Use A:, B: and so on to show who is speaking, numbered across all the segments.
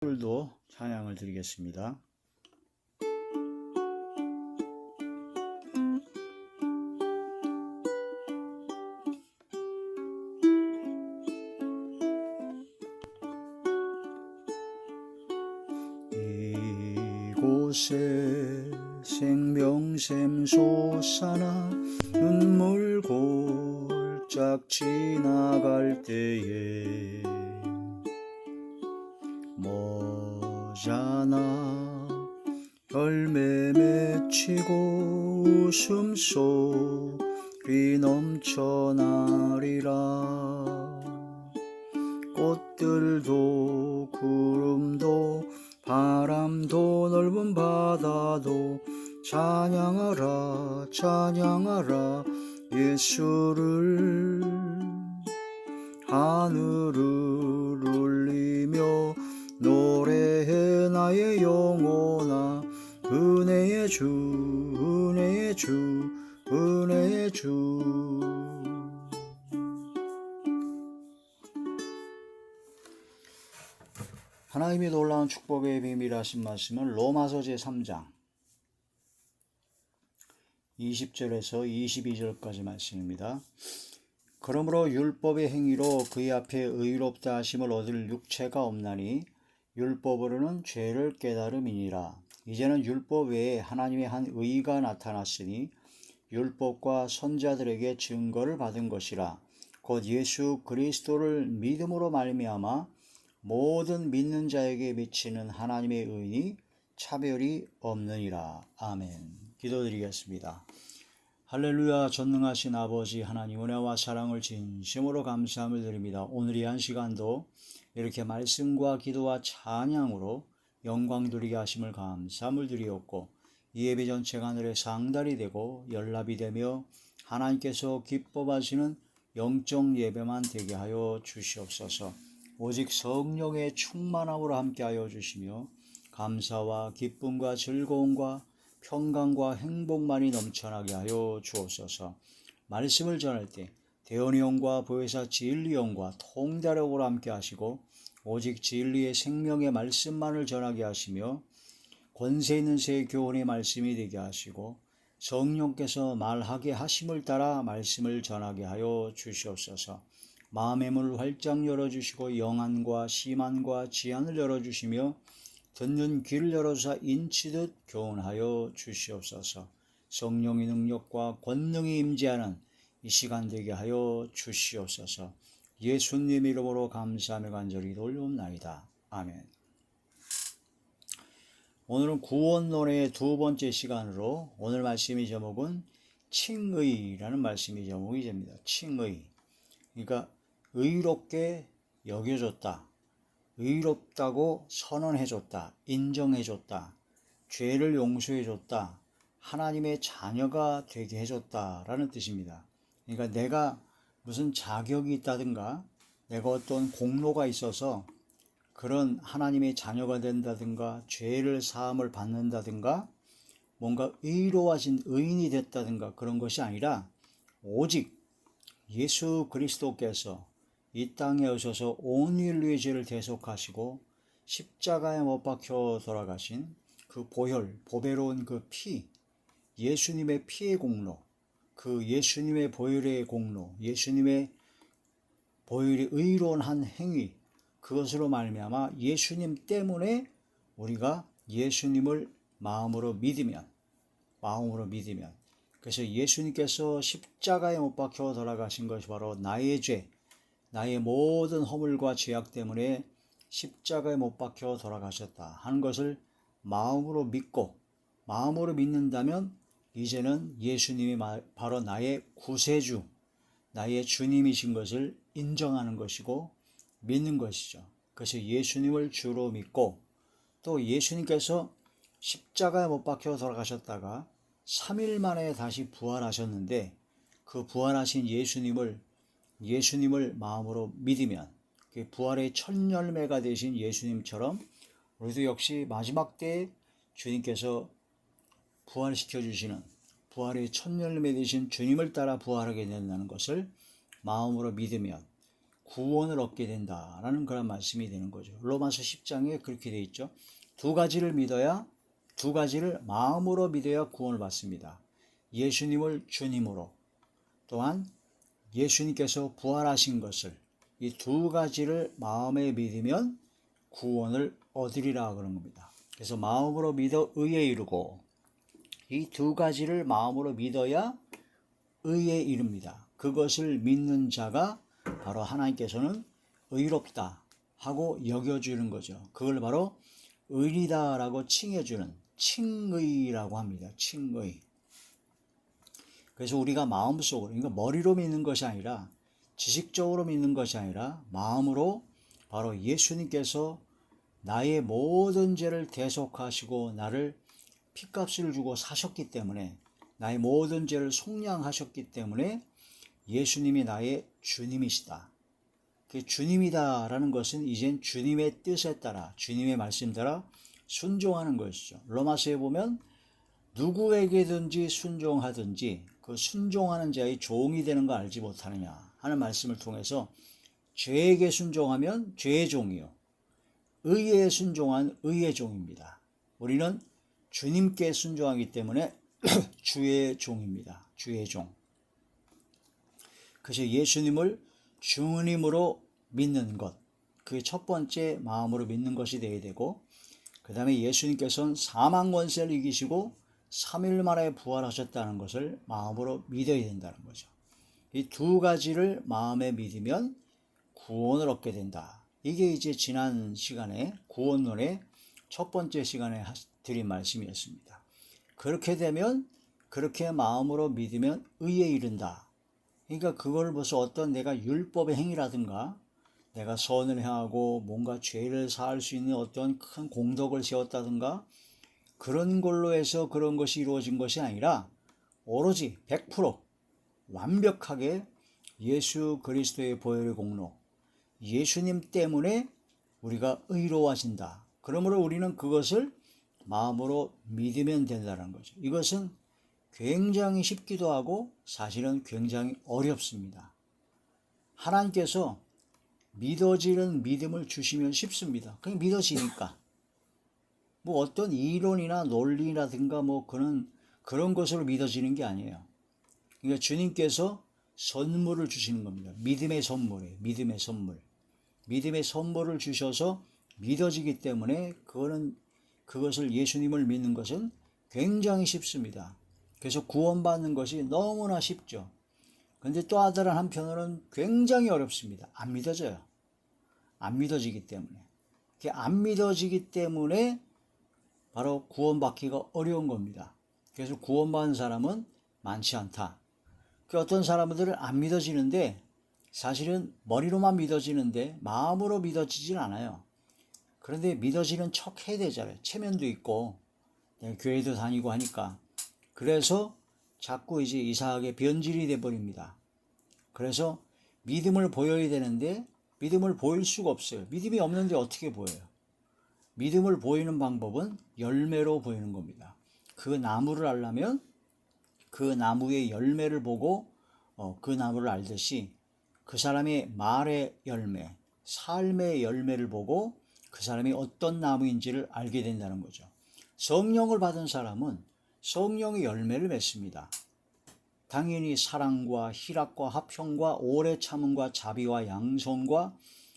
A: 오늘도 찬양을 드리겠습니다. 이곳에 생명샘 솟아나 눈물 골짝 지나갈 때에 모자나 열매 맺히고 웃음소리 넘쳐나리라. 꽃들도 구름도 바람도 넓은 바다도 찬양하라 찬양하라 예수를. 하늘을 울리며 노래해 나의 영혼아, 은혜의 주 은혜의 주 은혜의 주. 하나님이 놀라운 축복의 비밀하신 말씀은 로마서 제3장 20절에서 22절까지 말씀입니다. 그러므로 율법의 행위로 그의 앞에 의롭다 하심을 얻을 육체가 없나니 율법으로는 죄를 깨달음이니라. 이제는 율법 외에 하나님의 한 의가 나타났으니 율법과 선자들에게 증거를 받은 것이라. 곧 예수 그리스도를 믿음으로 말미암아 모든 믿는 자에게 미치는 하나님의 의니 차별이 없느니라. 아멘. 기도드리겠습니다. 할렐루야. 전능하신 아버지 하나님, 은혜와 사랑을 진심으로 감사함을 드립니다. 오늘 이 한 시간도 이렇게 말씀과 기도와 찬양으로 영광 드리게 하심을 감사함을 드리옵고, 이 예배 전체가 하늘의 상달이 되고 연락이 되며 하나님께서 기뻐하시는 영적 예배만 되게 하여 주시옵소서. 오직 성령의 충만함으로 함께하여 주시며 감사와 기쁨과 즐거움과 평강과 행복만이 넘쳐나게 하여 주옵소서. 말씀을 전할 때 대언의 영과 보혜사 진리 영과 통달력으로 함께 하시고 오직 진리의 생명의 말씀만을 전하게 하시며 권세 있는 새 교훈의 말씀이 되게 하시고 성령께서 말하게 하심을 따라 말씀을 전하게 하여 주시옵소서. 마음의 문을 활짝 열어주시고 영안과 심안과 지안을 열어주시며 듣는 귀를 열어서 인치듯 교훈하여 주시옵소서. 성령의 능력과 권능이 임재하는 이 시간 되게 하여 주시옵소서. 예수님 이름으로 감사하며 간절히 돌려옵나이다. 아멘. 오늘은 구원론의 두 번째 시간으로 오늘 말씀의 제목은 칭의라는 말씀의 제목이 됩니다. 칭의. 그러니까 의롭게 여겨줬다, 의롭다고 선언해줬다, 인정해줬다, 죄를 용서해줬다, 하나님의 자녀가 되게 해줬다라는 뜻입니다. 그러니까 내가 무슨 자격이 있다든가 내가 어떤 공로가 있어서 그런 하나님의 자녀가 된다든가 죄를 사함을 받는다든가 뭔가 의로워진 의인이 됐다든가 그런 것이 아니라 오직 예수 그리스도께서 이 땅에 오셔서 온 인류의 죄를 대속하시고 십자가에 못 박혀 돌아가신 그 보혈, 보배로운 그 피, 예수님의 피의 공로, 그 예수님의 보혈의 공로, 예수님의 보혈의 의로운 한 행위, 그것으로 말미암아 예수님 때문에 우리가 예수님을 마음으로 믿으면 그래서 예수님께서 십자가에 못 박혀 돌아가신 것이 바로 나의 죄, 나의 모든 허물과 죄악 때문에 십자가에 못 박혀 돌아가셨다 하는 것을 마음으로 믿고 마음으로 믿는다면 이제는 예수님이 바로 나의 구세주, 나의 주님이신 것을 인정하는 것이고 믿는 것이죠. 그래서 예수님을 주로 믿고 또 예수님께서 십자가에 못 박혀 돌아가셨다가 3일 만에 다시 부활하셨는데 그 부활하신 예수님을 마음으로 믿으면 그 부활의 첫 열매가 되신 예수님처럼 우리도 역시 마지막 때에 주님께서 부활시켜 주시는 부활의 첫 열매 되신 주님을 따라 부활하게 된다는 것을 마음으로 믿으면 구원을 얻게 된다라는 그런 말씀이 되는 거죠. 로마서 10장에 그렇게 되어 있죠. 두 가지를 마음으로 믿어야 구원을 받습니다. 예수님을 주님으로, 또한 예수님께서 부활하신 것을, 이 두 가지를 마음에 믿으면 구원을 얻으리라 그런 겁니다. 그래서 마음으로 믿어 의에 이르고, 이 두 가지를 마음으로 믿어야 의에 이릅니다. 그것을 믿는 자가 바로 하나님께서는 의롭다 하고 여겨주는 거죠. 그걸 바로 의리다라고 칭해주는 칭의라고 합니다. 칭의. 그래서 우리가 마음속으로, 그러니까 머리로 믿는 것이 아니라, 지식적으로 믿는 것이 아니라 마음으로 바로 예수님께서 나의 모든 죄를 대속하시고 나를 핏값을 주고 사셨기 때문에, 나의 모든 죄를 속량하셨기 때문에 예수님이 나의 주님이시다. 그 주님이다라는 것은 이젠 주님의 뜻에 따라, 주님의 말씀 따라 순종하는 것이죠. 로마서에 보면 누구에게든지 순종하든지 그 순종하는 자의 종이 되는 거 알지 못하느냐 하는 말씀을 통해서, 죄에게 순종하면 죄의 종이요, 의에 순종한 의의 종입니다. 우리는 주님께 순종하기 때문에 주의 종입니다. 주의 종. 그래서 예수님을 주님으로 믿는 것, 그게 첫 번째 마음으로 믿는 것이 되어야 되고, 그 다음에 예수님께서는 사망 권세를 이기시고 3일 만에 부활하셨다는 것을 마음으로 믿어야 된다는 거죠. 이 두 가지를 마음에 믿으면 구원을 얻게 된다. 이게 이제 지난 시간에 구원론의 첫 번째 시간에 드린 말씀이었습니다. 그렇게 되면, 그렇게 마음으로 믿으면 의에 이른다. 그러니까 그걸 벌써 어떤 내가 율법의 행위라든가, 내가 선을 행하고 뭔가 죄를 사할 수 있는 어떤 큰 공덕을 세웠다든가, 그런 걸로 해서 그런 것이 이루어진 것이 아니라 오로지 100% 완벽하게 예수 그리스도의 보혈의 공로, 예수님 때문에 우리가 의로워진다. 그러므로 우리는 그것을 마음으로 믿으면 된다는 거죠. 이것은 굉장히 쉽기도 하고 사실은 굉장히 어렵습니다. 하나님께서 믿어지는 믿음을 주시면 쉽습니다. 그냥 믿어지니까. 뭐 어떤 이론이나 논리라든가 뭐 그런 것으로 믿어지는 게 아니에요. 그러니까 주님께서 선물을 주시는 겁니다. 믿음의 선물이에요. 믿음의 선물. 믿음의 선물을 주셔서 믿어지기 때문에 그것을 예수님을 믿는 것은 굉장히 쉽습니다. 그래서 구원받는 것이 너무나 쉽죠. 그런데 또 다른 한편으로는 굉장히 어렵습니다. 안 믿어져요. 안 믿어지기 때문에. 안 믿어지기 때문에 바로 구원받기가 어려운 겁니다. 그래서 구원받은 사람은 많지 않다. 어떤 사람들은 안 믿어지는데 사실은 머리로만 믿어지는데 마음으로 믿어지진 않아요. 그런데 믿어지는 척 해야 되잖아요. 체면도 있고 교회도 다니고 하니까. 그래서 자꾸 이제 이상하게 변질이 돼버립니다. 그래서 믿음을 보여야 되는데 믿음을 보일 수가 없어요. 믿음이 없는데 어떻게 보여요? 믿음을 보이는 방법은 열매로 보이는 겁니다. 그 나무를 알려면 그 나무의 열매를 보고 그 나무를 알듯이 그 사람의 말의 열매, 삶의 열매를 보고 그 사람이 어떤 나무인지를 알게 된다는 거죠. 성령을 받은 사람은 성령의 열매를 맺습니다. 당연히 사랑과 희락과 화평과 오래 참음과 자비와 양선과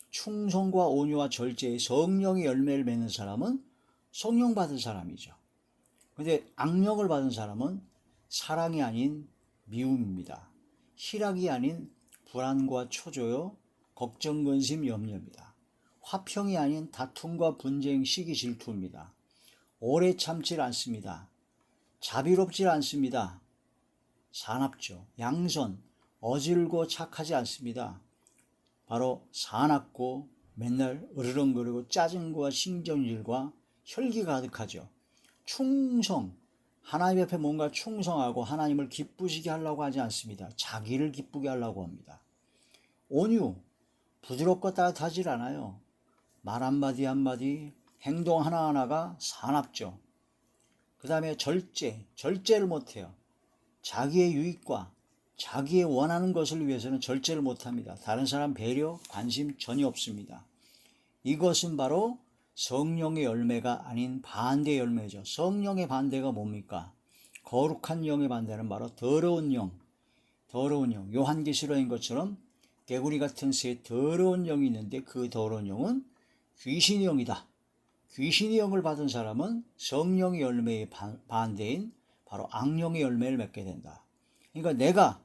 A: 충성과 온유와 절제의 성령의 열매를 맺는 사람은 성령 받은 사람이죠. 그런데 악령을 받은 사람은 사랑이 아닌 미움입니다. 희락이 아닌 불안과 초조요, 걱정, 근심, 염려입니다. 화평이 아닌 다툼과 분쟁, 시기, 질투입니다. 오래 참질 않습니다. 자비롭지 않습니다. 사납죠. 양선, 어질고 착하지 않습니다. 바로 사납고 맨날 으르렁거리고 짜증과 신경질과 혈기가 가득하죠. 충성, 하나님 옆에 뭔가 충성하고 하나님을 기쁘시게 하려고 하지 않습니다. 자기를 기쁘게 하려고 합니다. 온유, 부드럽고 따뜻하지 않아요. 말 한마디 한마디, 행동 하나하나가 사납죠. 그 다음에 절제를 못해요. 자기의 유익과 자기의 원하는 것을 위해서는 절제를 못합니다. 다른 사람 배려, 관심 전혀 없습니다. 이것은 바로 성령의 열매가 아닌 반대 열매죠. 성령의 반대가 뭡니까? 거룩한 영의 반대는 바로 더러운 영, 더러운 영. 요한계시록인 것처럼 개구리 같은 새 더러운 영이 있는데 그 더러운 영은 귀신의 영이다. 귀신의 영을 받은 사람은 성령의 열매의 반대인 바로 악령의 열매를 맺게 된다. 그러니까 내가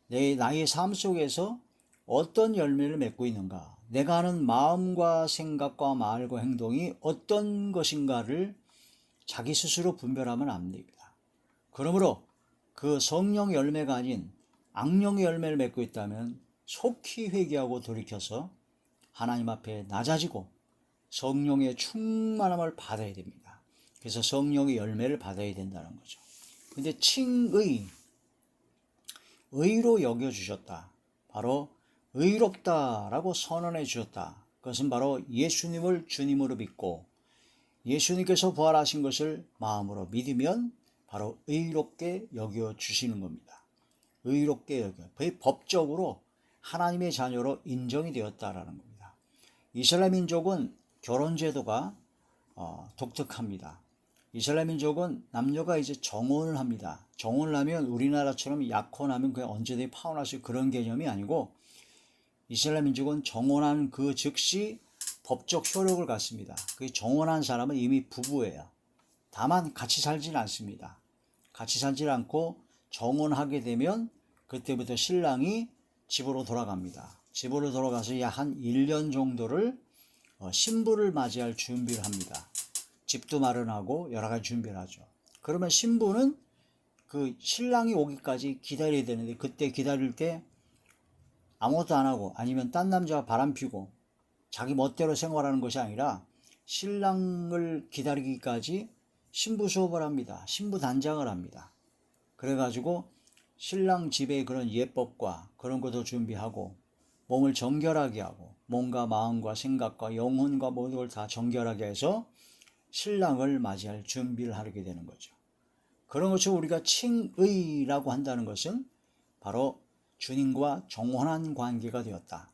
A: 나의 삶 속에서 어떤 열매를 맺고 있는가, 내가 하는 마음과 생각과 말과 행동이 어떤 것인가를 자기 스스로 분별하면 안 됩니다. 그러므로 그 성령 열매가 아닌 악령의 열매를 맺고 있다면 속히 회개하고 돌이켜서 하나님 앞에 낮아지고 성령의 충만함을 받아야 됩니다. 그래서 성령의 열매를 받아야 된다는 거죠. 근데 의로 여겨주셨다. 바로 의롭다라고 선언해 주셨다. 그것은 바로 예수님을 주님으로 믿고 예수님께서 부활하신 것을 마음으로 믿으면 바로 의롭게 여겨주시는 겁니다. 의롭게 여겨. 법적으로 하나님의 자녀로 인정이 되었다라는 겁니다. 이스라엘 민족은 결혼 제도가 독특합니다. 이스라엘 민족은 남녀가 이제 정혼을 합니다. 정혼을 하면 우리나라처럼 약혼하면 그냥 언제든지 파혼할 수 있는 그런 개념이 아니고 이스라엘 민족은 정혼한 그 즉시 법적 효력을 갖습니다. 그 정혼한 사람은 이미 부부예요. 다만 같이 살지는 않습니다. 같이 살지 않고 정혼하게 되면 그때부터 신랑이 집으로 돌아갑니다. 집으로 돌아가서 약 한 1년 정도를 신부를 맞이할 준비를 합니다. 집도 마련하고 여러 가지 준비를 하죠. 그러면 신부는 그 신랑이 오기까지 기다려야 되는데 그때 기다릴 때 아무것도 안 하고 아니면 딴 남자와 바람 피고 자기 멋대로 생활하는 것이 아니라 신랑을 기다리기까지 신부 수업을 합니다. 신부 단장을 합니다. 그래가지고 신랑 집에 그런 예법과 그런 것도 준비하고 몸을 정결하게 하고 몸과 마음과 생각과 영혼과 모든 걸 다 정결하게 해서 신랑을 맞이할 준비를 하게 되는 거죠. 그런 것을 우리가 칭의라고 한다는 것은 바로 주님과 정혼한 관계가 되었다.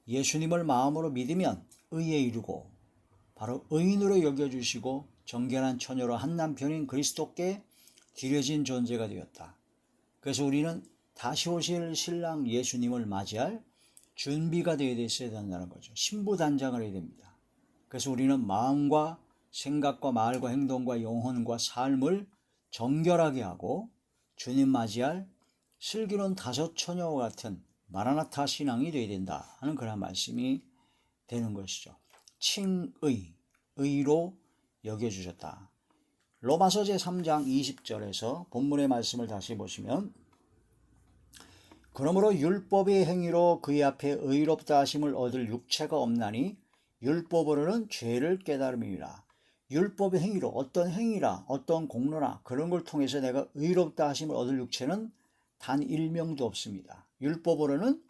A: 예수님을 마음으로 믿으면 의에 이르고 바로 의인으로 여겨주시고 정결한 처녀로 한 남편인 그리스도께 드려진 존재가 되었다. 그래서 우리는 다시 오실 신랑 예수님을 맞이할 준비가 되어야 있어야 된다는 거죠. 신부 단장을 해야 됩니다. 그래서 우리는 마음과 생각과 말과 행동과 영혼과 삶을 정결하게 하고 주님 맞이할 슬기로운 다섯 처녀와 같은 마라나타 신앙이 되어야 된다 하는 그런 말씀이 되는 것이죠. 칭의, 의로 여겨주셨다. 로마서 제3장 20절에서 본문의 말씀을 다시 보시면 그러므로 율법의 행위로 그의 앞에 의롭다 하심을 얻을 육체가 없나니 율법으로는 죄를 깨달음이라. 율법의 행위로 어떤 행위라 어떤 공로나 그런 걸 통해서 내가 의롭다 하심을 얻을 육체는 단 1명도 없습니다. 율법으로는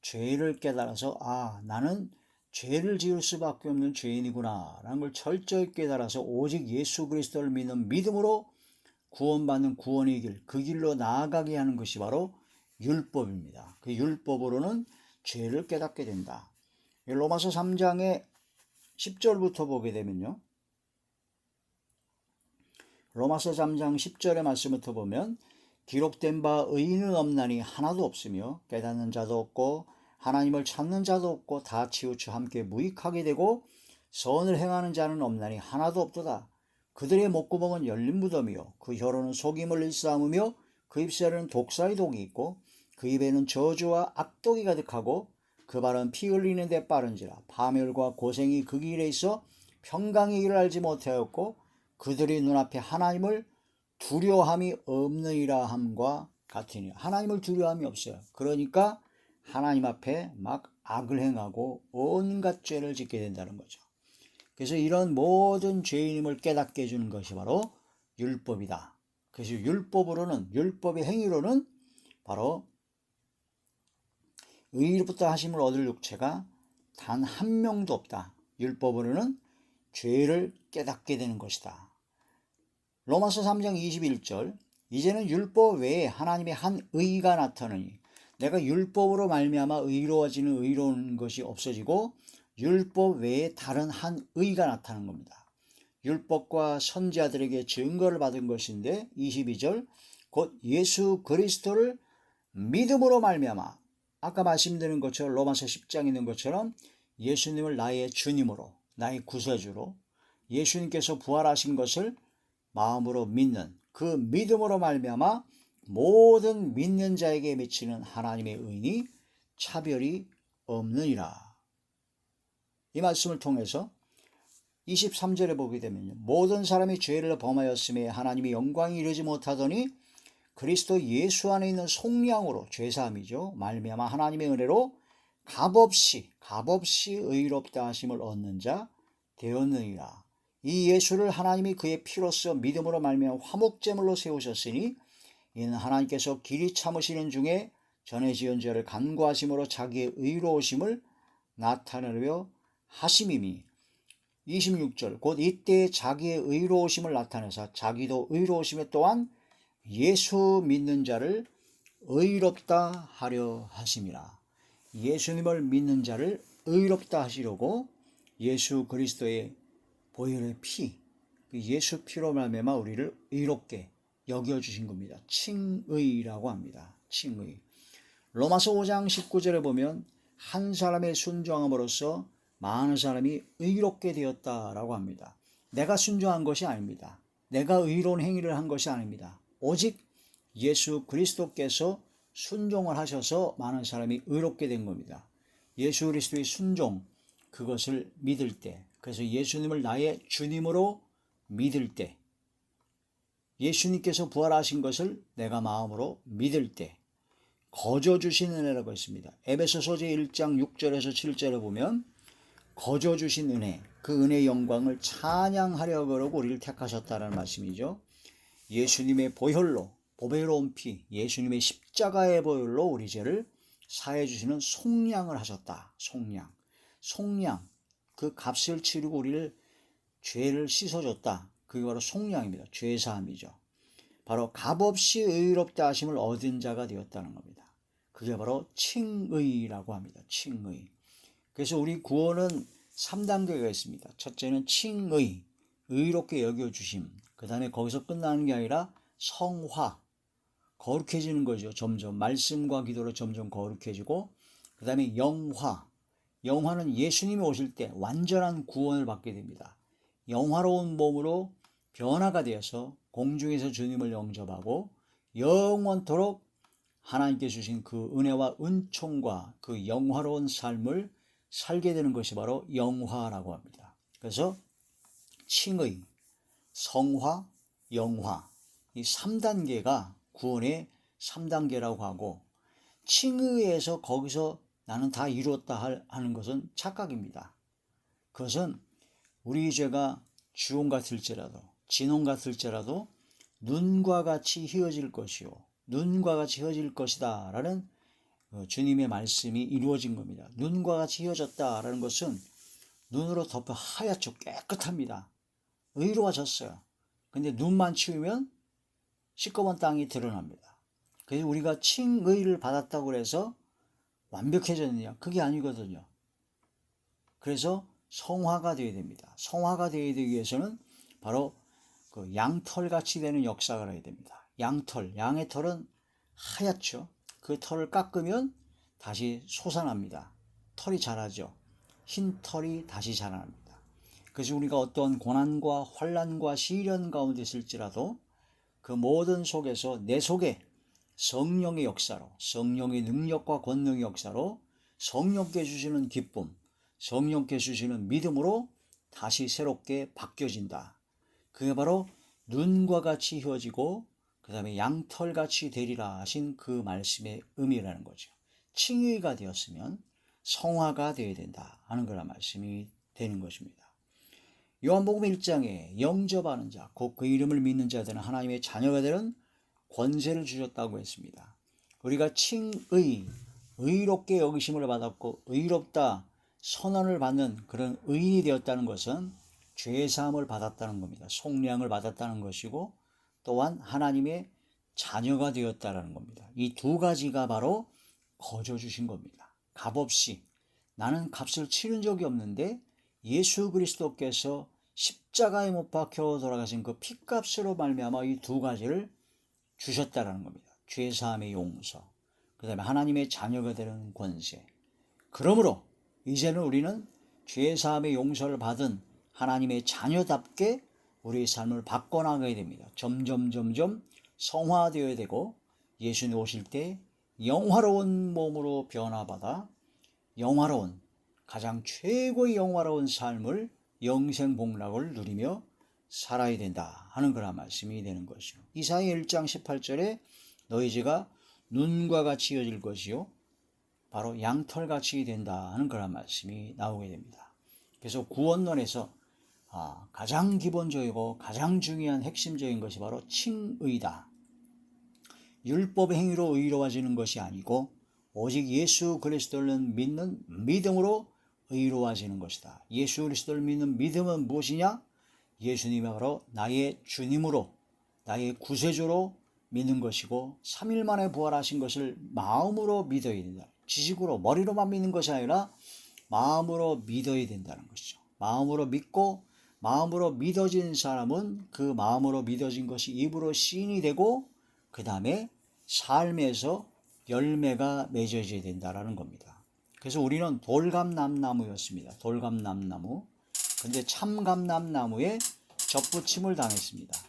A: 죄를 깨달아서 나는 죄를 지을 수밖에 없는 죄인이구나 라는 걸 철저히 깨달아서 오직 예수 그리스도를 믿는 믿음으로 구원받는 구원의 길, 그 길로 나아가게 하는 것이 바로 율법입니다. 그 율법으로는 죄를 깨닫게 된다. 로마서 3장의 10절부터 보게 되면요. 로마서 3장 10절의 말씀부터 보면 기록된 바 의인은 없나니 하나도 없으며 깨닫는 자도 없고 하나님을 찾는 자도 없고 다 치우쳐 함께 무익하게 되고 선을 행하는 자는 없나니 하나도 없도다. 그들의 목구멍은 열린 무덤이요 그 혀로는 속임을 일삼으며 그 입술에는 독사의 독이 있고 그 입에는 저주와 악독이 가득하고 그 발은 피 흘리는 데 빠른지라 파멸과 고생이 그 길에 있어 평강의 길을 알지 못하였고 그들의 눈앞에 하나님을 두려함이 없느니라 함과 같으니 하나님을 두려움이 없어요. 그러니까 하나님 앞에 막 악을 행하고 온갖 죄를 짓게 된다는 거죠. 그래서 이런 모든 죄인임을 깨닫게 해주는 것이 바로 율법이다. 그래서 율법의 행위로는 바로 의롭다 하심을 얻을 육체가 단 한 명도 없다. 율법으로는 죄를 깨닫게 되는 것이다. 로마서 3장 21절 이제는 율법 외에 하나님의 한 의가 나타나니 내가 율법으로 말미암아 의로워지는 의로운 것이 없어지고 율법 외에 다른 한 의가 나타나는 겁니다. 율법과 선지자들에게 증거를 받은 것인데 22절 곧 예수 그리스도를 믿음으로 말미암아 아까 말씀드린 것처럼 로마서 10장에 있는 것처럼 예수님을 나의 주님으로 나의 구세주로 예수님께서 부활하신 것을 마음으로 믿는 그 믿음으로 말미암아 모든 믿는 자에게 미치는 하나님의 의인이 차별이 없느니라. 이 말씀을 통해서 23절에 보게 되면요. 모든 사람이 죄를 범하였음에 하나님이 영광이 이르지 못하더니 그리스도 예수 안에 있는 속량으로 죄사함이죠. 말미암아 하나님의 은혜로 값없이 의롭다 하심을 얻는 자 되었느니라. 이 예수를 하나님이 그의 피로써 믿음으로 말미암아 화목제물로 세우셨으니 이는 하나님께서 길이 참으시는 중에 전에 지은 죄를 간구하심으로 자기의 의로우심을 나타내려 하심이니 26절 곧 이때 자기의 의로우심을 나타내사 자기도 의로우심에 또한 예수 믿는 자를 의롭다 하려 하심이라. 예수님을 믿는 자를 의롭다 하시려고 예수 그리스도의 보혈의 피, 예수 피로 말미암아 우리를 의롭게 여겨주신 겁니다. 칭의라고 합니다. 칭의. 로마서 5장 19절에 보면 한 사람의 순종함으로써 많은 사람이 의롭게 되었다라고 합니다. 내가 순종한 것이 아닙니다. 내가 의로운 행위를 한 것이 아닙니다. 오직 예수 그리스도께서 순종을 하셔서 많은 사람이 의롭게 된 겁니다. 예수 그리스도의 순종, 그것을 믿을 때, 그래서 예수님을 나의 주님으로 믿을 때, 예수님께서 부활하신 것을 내가 마음으로 믿을 때 거저 주신 은혜라고 했습니다. 에베소서 1장 6절에서 7절에 보면 거저 주신 은혜, 그 은혜의 영광을 찬양하려고 그러고 우리를 택하셨다는 말씀이죠. 예수님의 보혈로, 보배로운 피, 예수님의 십자가의 보혈로 우리 죄를 사해 주시는 속량을 하셨다. 속량, 그 값을 치르고 우리를 죄를 씻어줬다. 그게 바로 속량입니다. 죄사함이죠. 바로 값없이 의롭다 하심을 얻은 자가 되었다는 겁니다. 그게 바로 칭의라고 합니다. 칭의. 그래서 우리 구원은 3단계가 있습니다. 첫째는 칭의, 의롭게 여겨주심. 그 다음에 거기서 끝나는 게 아니라 성화, 거룩해지는 거죠. 점점 말씀과 기도로 점점 거룩해지고, 그 다음에 영화는 예수님이 오실 때 완전한 구원을 받게 됩니다. 영화로운 몸으로 변화가 되어서 공중에서 주님을 영접하고 영원토록 하나님께 주신 그 은혜와 은총과 그 영화로운 삶을 살게 되는 것이 바로 영화라고 합니다. 그래서 칭의, 성화, 영화, 이 3단계가 구원의 3단계라고 하고, 칭의에서 거기서 나는 다 이루었다 하는 것은 착각입니다. 그것은 우리 죄가 주홍 같을지라도 진홍 같을지라도 눈과 같이 희어질 것이요 눈과 같이 희어질 것이다 라는 주님의 말씀이 이루어진 겁니다. 눈과 같이 희어졌다라는 것은 눈으로 덮여 하얗죠. 깨끗합니다. 의로워졌어요. 근데 눈만 치우면 시꺼먼 땅이 드러납니다. 그래서 우리가 칭의를 받았다고 해서 완벽해졌느냐? 그게 아니거든요. 그래서 성화가 되어야 됩니다. 성화가 되어야 되기 위해서는 바로 그 양털같이 되는 역사가 해야 됩니다. 양의 털은 하얗죠. 그 털을 깎으면 다시 솟아납니다. 털이 자라죠. 흰 털이 다시 자라납니다. 그래서 우리가 어떤 고난과 환난과 시련 가운데 있을지라도 그 모든 속에서 내 속에 성령의 역사로, 성령의 능력과 권능의 역사로 성령께 주시는 기쁨, 성령께 주시는 믿음으로 다시 새롭게 바뀌어진다. 그게 바로 눈과 같이 휘어지고 그 다음에 양털같이 되리라 하신 그 말씀의 의미라는 거죠. 칭의가 되었으면 성화가 되어야 된다 하는 그런 말씀이 되는 것입니다. 요한복음 1장에 영접하는 자, 곧 그 이름을 믿는 자들은 하나님의 자녀가 되는 권세를 주셨다고 했습니다. 우리가 칭의, 의롭게 여기심을 받았고 의롭다 선언을 받는 그런 의인이 되었다는 것은 죄사함을 받았다는 겁니다. 속량을 받았다는 것이고, 또한 하나님의 자녀가 되었다라는 겁니다. 이 두 가지가 바로 거저 주신 겁니다. 값없이 나는 값을 치른 적이 없는데 예수 그리스도께서 십자가에 못 박혀 돌아가신 그 피값으로 말미암아 이 두 가지를 주셨다라는 겁니다. 죄사함의 용서, 그 다음에 하나님의 자녀가 되는 권세. 그러므로 이제는 우리는 죄사함의 용서를 받은 하나님의 자녀답게 우리의 삶을 바꿔나가야 됩니다. 점점 성화되어야 되고 예수님 오실 때 영화로운 몸으로 변화받아 영화로운, 가장 최고의 영화로운 삶을 영생복락을 누리며 살아야 된다 하는 그런 말씀이 되는 것이요. 이사야 1장 18절에 너희 죄가 눈과 같이 이어질 것이요 바로 양털같이 된다 하는 그런 말씀이 나오게 됩니다. 그래서 구원론에서 가장 기본적이고 가장 중요한 핵심적인 것이 바로 칭의다. 율법의 행위로 의로워지는 것이 아니고 오직 예수 그리스도를 믿는 믿음으로 의로워지는 것이다. 예수 그리스도를 믿는 믿음은 무엇이냐? 예수님이 바로 나의 주님으로, 나의 구세주로 믿는 것이고 3일 만에 부활하신 것을 마음으로 믿어야 된다. 지식으로, 머리로만 믿는 것이 아니라 마음으로 믿어야 된다는 것이죠. 마음으로 믿고 마음으로 믿어진 사람은 그 마음으로 믿어진 것이 입으로 시인이 되고 그 다음에 삶에서 열매가 맺어져야 된다는 겁니다. 그래서 우리는 돌감람나무였습니다. 돌감람나무. 근데 참감람나무에 접붙임을 당했습니다.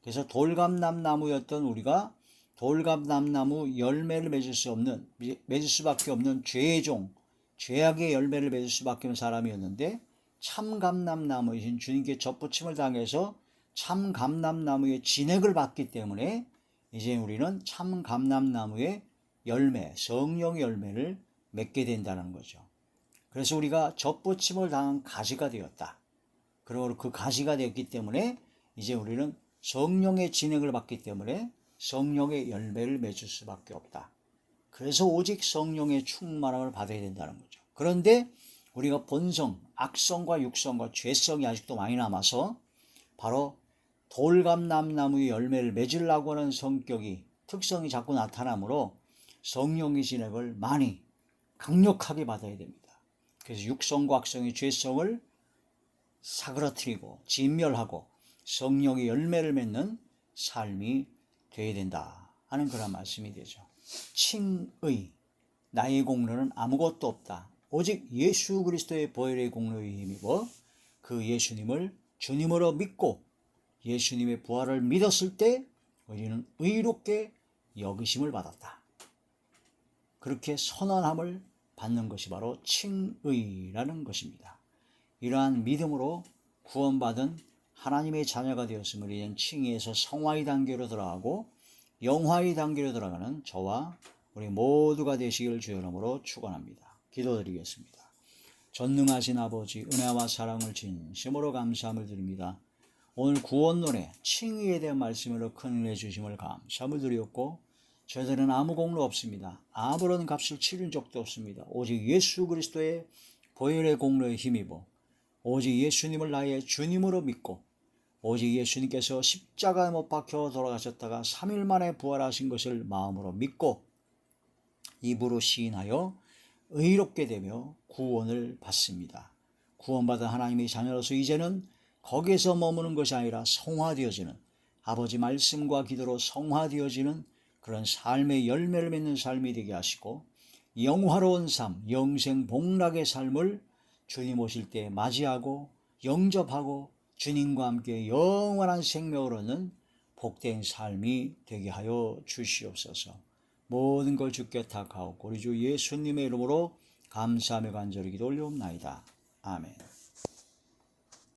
A: 그래서 돌감람나무였던 우리가 돌감람나무 열매를 맺을 수밖에 없는 죄의 종, 죄악의 열매를 맺을 수밖에 없는 사람이었는데 참감람나무이신 주님께 접붙임을 당해서 참감람나무의 진액을 받기 때문에 이제 우리는 참감람나무의 열매, 성령의 열매를 맺게 된다는 거죠. 그래서 우리가 접붙임을 당한 가지가 되었다. 그리고 그 가지가 되었기 때문에 이제 우리는 성령의 진액을 받기 때문에 성령의 열매를 맺을 수밖에 없다. 그래서 오직 성령의 충만함을 받아야 된다는 거죠. 그런데 우리가 본성, 악성과 육성과 죄성이 아직도 많이 남아서 바로 돌감람나무의 열매를 맺으려고 하는 성격이, 특성이 자꾸 나타나므로 성령의 진액을 많이 강력하게 받아야 됩니다. 그래서 육성과 악성의 죄성을 사그러뜨리고 진멸하고 성령의 열매를 맺는 삶이 되어야 된다 하는 그런 말씀이 되죠. 칭의, 나의 공로는 아무것도 없다. 오직 예수 그리스도의 보혈의 공로에 힘입어 그 예수님을 주님으로 믿고 예수님의 부활을 믿었을 때 우리는 의롭게 여기심을 받았다. 그렇게 선언함을 받는 것이 바로 칭의라는 것입니다. 이러한 믿음으로 구원받은 하나님의 자녀가 되었음을 이젠 칭의에서 성화의 단계로 들어가고 영화의 단계로 들어가는 저와 우리 모두가 되시기를 주의 이름으로 축원합니다. 기도드리겠습니다. 전능하신 아버지, 은혜와 사랑을 진심으로 감사함을 드립니다. 오늘 구원론의 칭의에 대한 말씀으로 큰 은혜 주심을 감사함을 드렸고 저희들은 아무 공로 없습니다. 아무런 값을 치른 적도 없습니다. 오직 예수 그리스도의 보혈의 공로에 힘입어 오직 예수님을 나의 주님으로 믿고 오직 예수님께서 십자가에 못 박혀 돌아가셨다가 3일 만에 부활하신 것을 마음으로 믿고 입으로 시인하여 의롭게 되며 구원을 받습니다. 구원받은 하나님의 자녀로서 이제는 거기에서 머무는 것이 아니라 성화되어지는 아버지 말씀과 기도로 성화되어지는 그런 삶의 열매를 맺는 삶이 되게 하시고 영화로운 삶, 영생 복락의 삶을 주님 오실 때 맞이하고 영접하고 주님과 함께 영원한 생명을 얻는 복된 삶이 되게 하여 주시옵소서. 모든 걸 주께 탁하옵고 우리 주 예수님의 이름으로 감사하며 간절히 기도 올려옵나이다. 아멘.